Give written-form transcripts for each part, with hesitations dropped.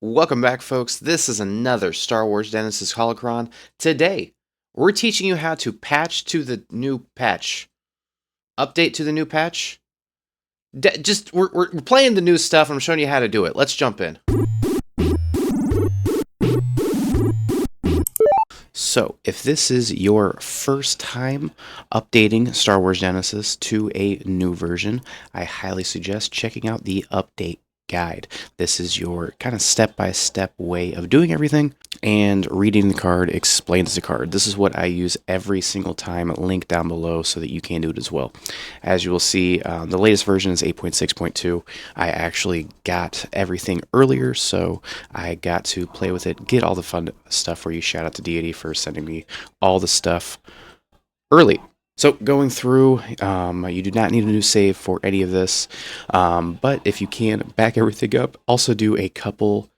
Welcome back, folks. This is another Star Wars Genesis Holocron. Today, we're teaching you how to patch to the new patch. Update to the new patch. We're playing the new stuff. I'm showing you how to do it. Let's jump in. So, if this is your first time updating Star Wars Genesis to a new version, I highly suggest checking out the update guide. This is your kind of step-by-step way of doing everything, and reading the card explains the card. This is what I use every single time, link down below so that you can do it as well. As you will see, the latest version is 8.6.2. I actually got everything earlier, so I got to play with it, get all the fun stuff for you. Shout out to Deity for sending me all the stuff early. So going through, you do not need a new save for any of this, but if you can, back everything up. Also do a couple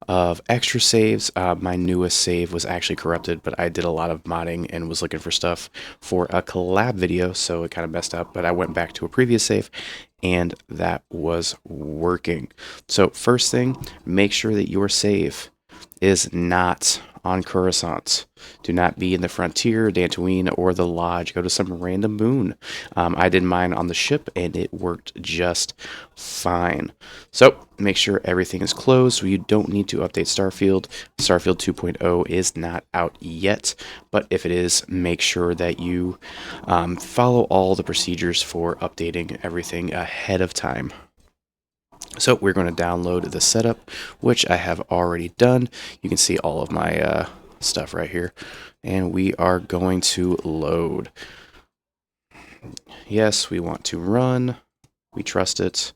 of extra saves. My newest save was actually corrupted, but I did a lot of modding and was looking for stuff for a collab video, so it kind of messed up, but I went back to a previous save, and that was working. So first thing, make sure that your save is not on Coruscant. Do not be in the Frontier, Dantooine, or the Lodge. Go to some random moon. I did mine on the ship, and it worked just fine. So make sure everything is closed. So you don't need to update Starfield. Starfield 2.0 is not out yet, but if it is, make sure that you follow all the procedures for updating everything ahead of time. So we're going to download the setup, which I have already done. You can see all of my stuff right here. And we are going to load. Yes, we want to run. We trust it.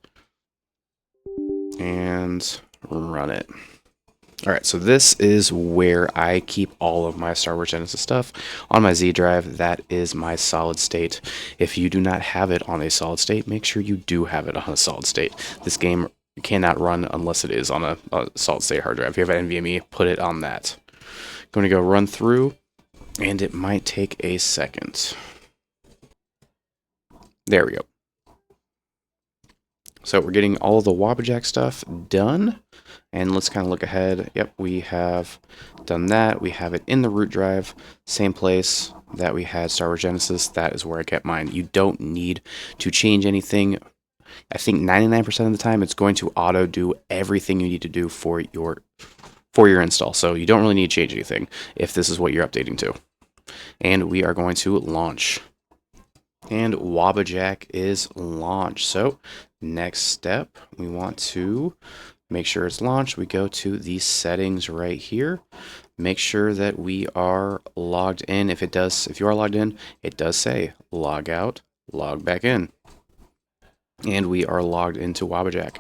And run it. Alright, so this is where I keep all of my Star Wars Genesis stuff. On my Z drive, that is my solid state. If you do not have it on a solid state, make sure you do have it on a solid state. This game cannot run unless it is on a solid state hard drive. If you have an NVMe, put it on that. Going to go run through, and it might take a second. There we go. So we're getting all of the Wabbajack stuff done. And let's kind of look ahead. Yep, we have done that. We have it in the root drive, same place that we had Star Wars Genesis. That is where I kept mine. You don't need to change anything. I think 99% of the time it's going to auto do everything you need to do for your install. So you don't really need to change anything if this is what you're updating to. And we are going to launch. And Wabbajack is launched. So next step, we want to make sure it's launched. We go to the settings right here. Make sure that we are logged in. If you are logged in, it does say log out, log back in. And we are logged into Wabbajack.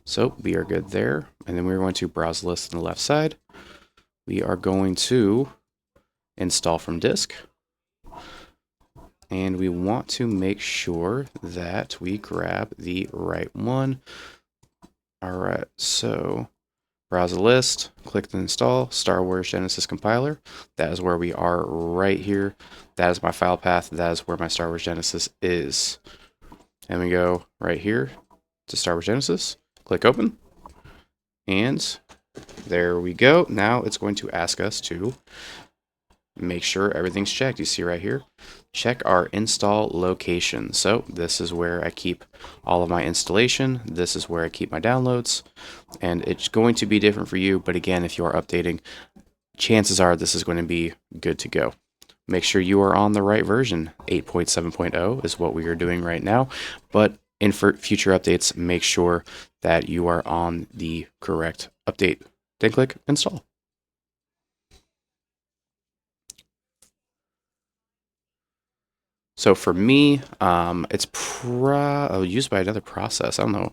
So we are good there. And then we're going to browse the list on the left side. We are going to install from disk. And we want to make sure that we grab the right one. All right, so browse the list, click the install, Star Wars Genesis compiler. That is where we are right here. That is my file path. That is where my Star Wars Genesis is. And we go right here to Star Wars Genesis, click open, and there we go. Now it's going to ask us to make sure everything's checked. You see right here, check our install location. So this is where I keep all of my installation. This is where I keep my downloads, and it's going to be different for you. But again, if you are updating, chances are this is going to be good to go. Make sure you are on the right version. 8.7.0 is what we are doing right now, but in future updates, make sure that you are on the correct update. Then click install. So for me, it's used by another process. I don't know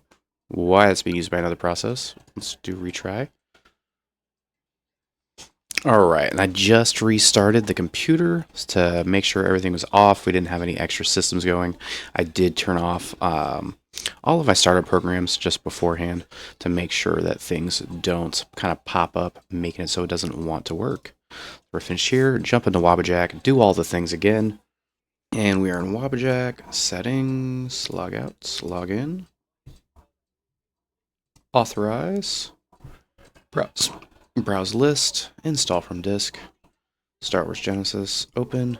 why it's being used by another process. Let's do retry. All right, and I just restarted the computer to make sure everything was off. We didn't have any extra systems going. I did turn off all of my startup programs just beforehand to make sure that things don't kind of pop up, making it so it doesn't want to work. We're finished here, jump into Wabbajack, do all the things again. And we are in Wabbajack, settings, log out, log in, authorize, Browse. Browse list, install from disk, Star Wars Genesis, open,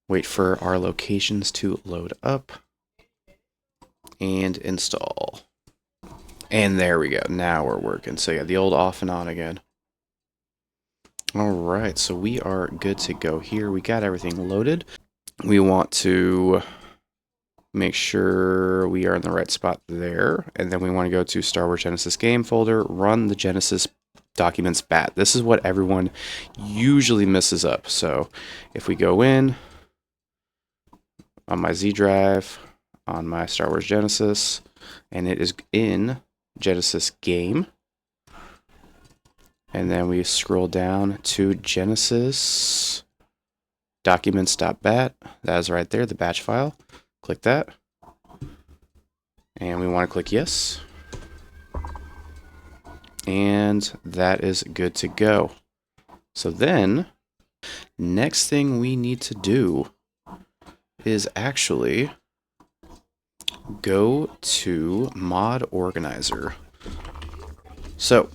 wait for our locations to load up, and install. And there we go, now we're working. So yeah, the old off and on again. Alright, so we are good to go here. We got everything loaded. We want to make sure we are in the right spot there, and then we want to go to Star Wars Genesis game folder, run the Genesis documents bat. This is what everyone usually messes up. So if we go in on my Z drive, on my Star Wars Genesis, and it is in Genesis game, and then we scroll down to Genesis documents.bat. That is right there, the batch file. Click that. And we want to click yes. And that is good to go. So then, next thing we need to do is actually go to Mod Organizer. So,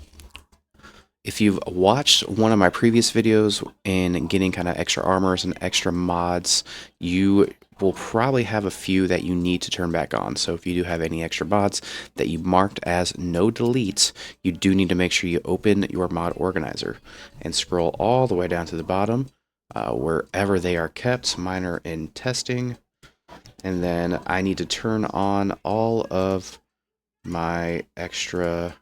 if you've watched one of my previous videos in getting kind of extra armors and extra mods, you will probably have a few that you need to turn back on. So if you do have any extra mods that you marked as no delete, you do need to make sure you open your mod organizer and scroll all the way down to the bottom wherever they are kept. Mine are in testing. And then I need to turn on all of my extra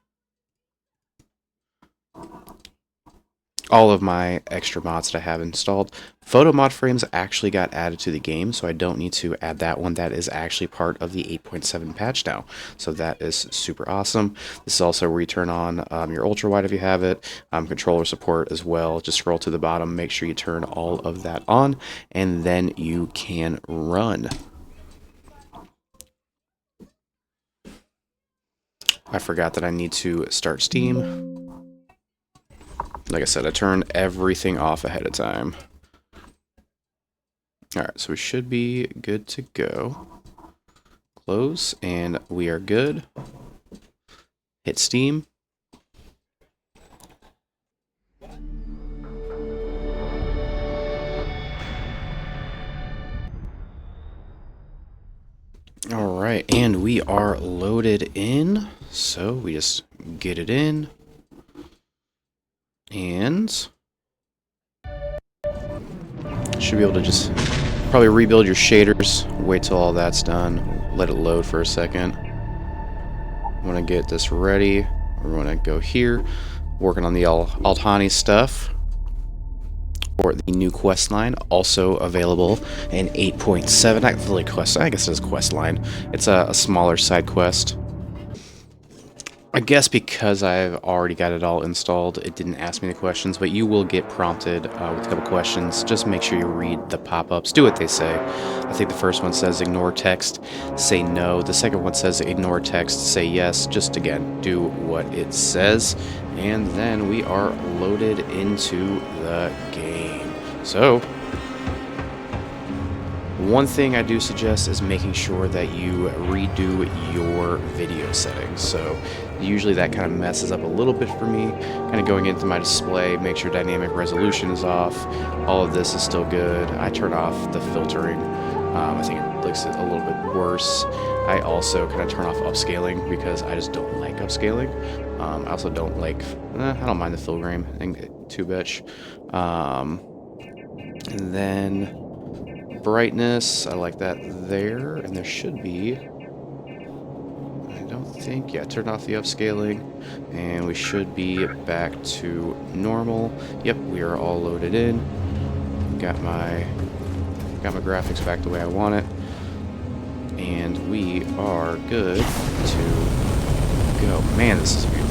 mods that I have installed. Photo mod frames actually got added to the game, so I don't need to add that one. That is actually part of the 8.7 patch now, so that is super awesome. This is also where you turn on your ultra wide if you have it, controller support as well. Just scroll to the bottom, make sure you turn all of that on, and then you can run. I forgot that I need to start Steam. Like I said, I turned everything off ahead of time. Alright, so we should be good to go. Close, and we are good. Hit Steam. Alright, and we are loaded in. So we just get it in. And should be able to just probably rebuild your shaders. Wait till all that's done. Let it load for a second. I want to get this ready. We're going to go here, working on the Altani stuff for the new quest line, also available in 8.7. Not really quest. I guess it is quest line. It's a smaller side quest. I guess because I've already got it all installed, it didn't ask me the questions, but you will get prompted with a couple questions. Just make sure you read the pop-ups, do what they say. I think the first one says ignore text, say no. The second one says ignore text, say yes. Just again, do what it says. And then we are loaded into the game. So, one thing I do suggest is making sure that you redo your video settings. So usually that kind of messes up a little bit for me. Kind of going into my display, make sure dynamic resolution is off. All of this is still good. I turn off the filtering. I think it looks a little bit worse. I also kind of turn off upscaling because I just don't like upscaling. I also don't like, I don't mind the fill frame, I think too much. And then brightness, I like that there, and there should be, I don't think, yeah, turn off the upscaling, and we should be back to normal. Yep, we are all loaded in. Got my graphics back the way I want it, and we are good to go. Man, this is beautiful.